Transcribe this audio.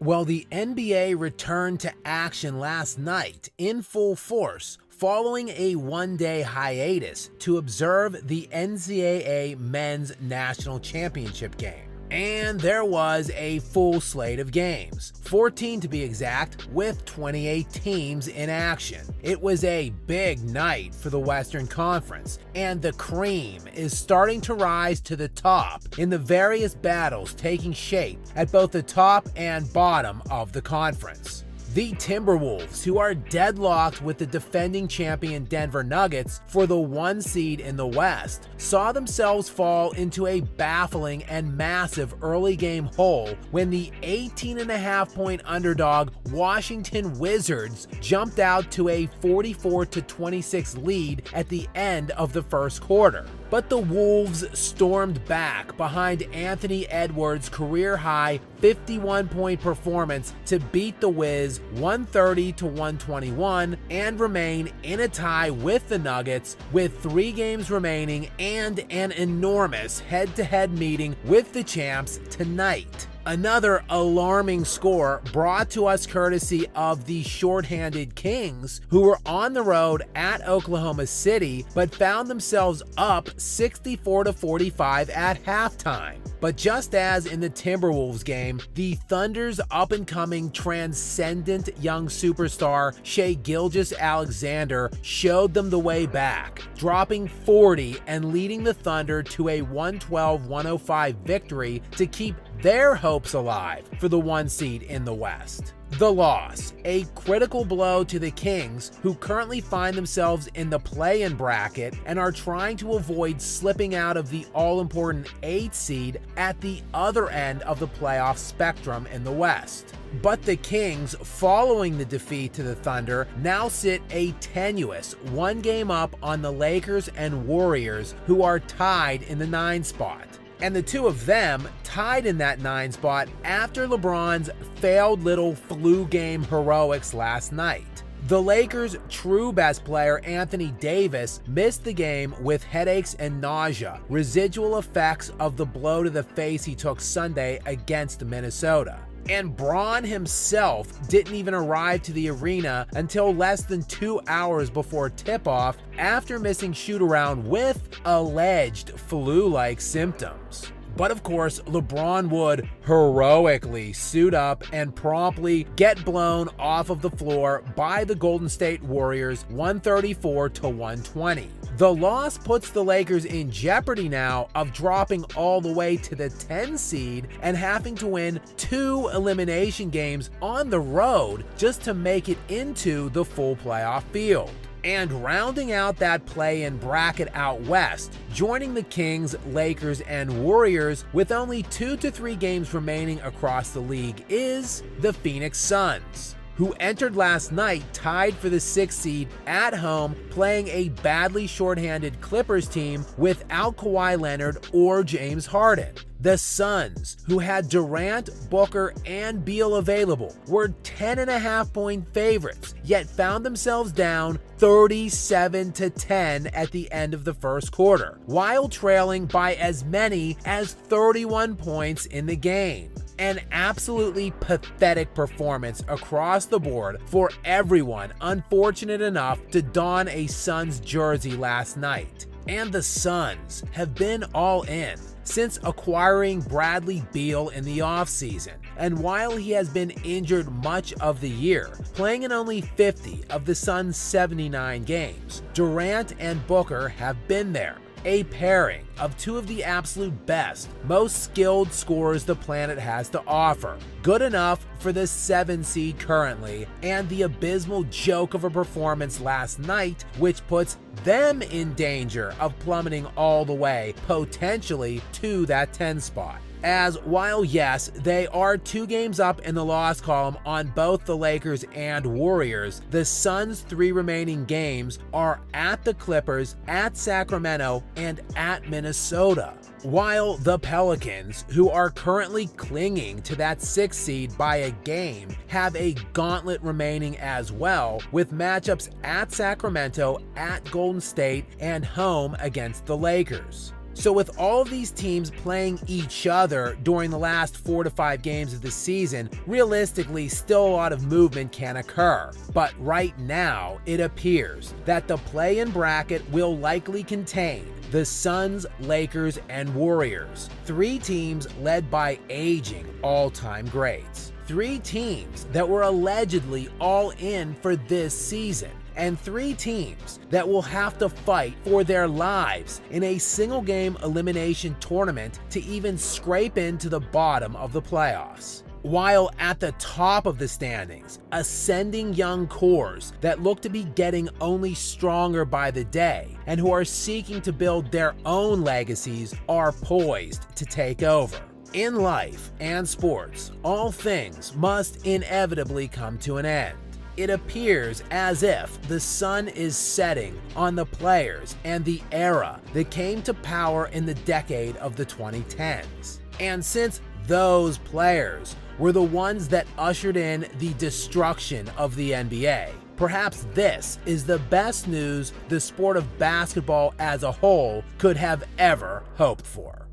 Well, the NBA returned to action last night in full force following a one-day hiatus to observe the NCAA Men's National Championship game. And there was a full slate of games, 14 to be exact, with 28 teams in action. It was a big night for the Western Conference, and the cream is starting to rise to the top in the various battles taking shape at both the top and bottom of the conference. The Timberwolves, who are deadlocked with the defending champion Denver Nuggets for the 1 seed in the West, saw themselves fall into a baffling and massive early game hole when the 18.5-point underdog Washington Wizards jumped out to a 44-26 lead at the end of the first quarter. But the Wolves stormed back behind Anthony Edwards' career-high 51-point performance to beat the Wiz 130-121 and remain in a tie with the Nuggets with 3 games remaining and an enormous head-to-head meeting with the champs tonight. Another alarming score brought to us courtesy of the shorthanded Kings, who were on the road at Oklahoma City but found themselves up 64-45 at halftime. But just as in the Timberwolves game, the Thunder's up-and-coming transcendent young superstar Shai Gilgeous-Alexander showed them the way back, dropping 40 and leading the Thunder to a 112-105 victory to keep their hopes alive for the 1 seed in the West. The loss, a critical blow to the Kings, who currently find themselves in the play-in bracket and are trying to avoid slipping out of the all-important 8th seed at the other end of the playoff spectrum in the West. But the Kings, following the defeat to the Thunder, now sit a tenuous 1 game up on the Lakers and Warriors, who are tied in the 9 spot. And the two of them tied in that 9 spot after LeBron's failed little flu game heroics last night. The Lakers' true best player, Anthony Davis, missed the game with headaches and nausea, residual effects of the blow to the face he took Sunday against Minnesota. And Bron himself didn't even arrive to the arena until less than 2 hours before tip-off after missing shoot-around with alleged flu-like symptoms. But of course, LeBron would heroically suit up and promptly get blown off of the floor by the Golden State Warriors 134-120. The loss puts the Lakers in jeopardy now of dropping all the way to the 10 seed and having to win 2 elimination games on the road just to make it into the full playoff field. And rounding out that play-in bracket out west, joining the Kings, Lakers, and Warriors with only 2 to 3 games remaining across the league is the Phoenix Suns, who entered last night tied for the 6th seed at home, playing a badly shorthanded Clippers team without Kawhi Leonard or James Harden. The Suns, who had Durant, Booker, and Beal available, were 10.5-point favorites, yet found themselves down 37-10 at the end of the first quarter, while trailing by as many as 31 points in the game. An absolutely pathetic performance across the board for everyone unfortunate enough to don a Suns jersey last night. And the Suns have been all in since acquiring Bradley Beal in the offseason, and while he has been injured much of the year, playing in only 50 of the Suns' 79 games, Durant and Booker have been there. A pairing of 2 of the absolute best, most skilled scorers the planet has to offer. Good enough for the 7 seed currently, and the abysmal joke of a performance last night, which puts them in danger of plummeting all the way, potentially, to that 10 spot. As while yes, they are 2 games up in the loss column on both the Lakers and Warriors, the Suns' 3 remaining games are at the Clippers, at Sacramento, and at Minnesota. While the Pelicans, who are currently clinging to that 6th seed by a game, have a gauntlet remaining as well, with matchups at Sacramento, at Golden State, and home against the Lakers. So with all of these teams playing each other during the last 4 to 5 games of the season, realistically still a lot of movement can occur. But right now, it appears that the play-in bracket will likely contain the Suns, Lakers, and Warriors, 3 teams led by aging all-time greats. 3 teams that were allegedly all in for this season, and 3 teams that will have to fight for their lives in a single-game elimination tournament to even scrape into the bottom of the playoffs. While at the top of the standings, ascending young cores that look to be getting only stronger by the day and who are seeking to build their own legacies are poised to take over. In life and sports, all things must inevitably come to an end. It appears as if the sun is setting on the players and the era that came to power in the decade of the 2010s. And since those players were the ones that ushered in the destruction of the NBA, perhaps this is the best news the sport of basketball as a whole could have ever hoped for.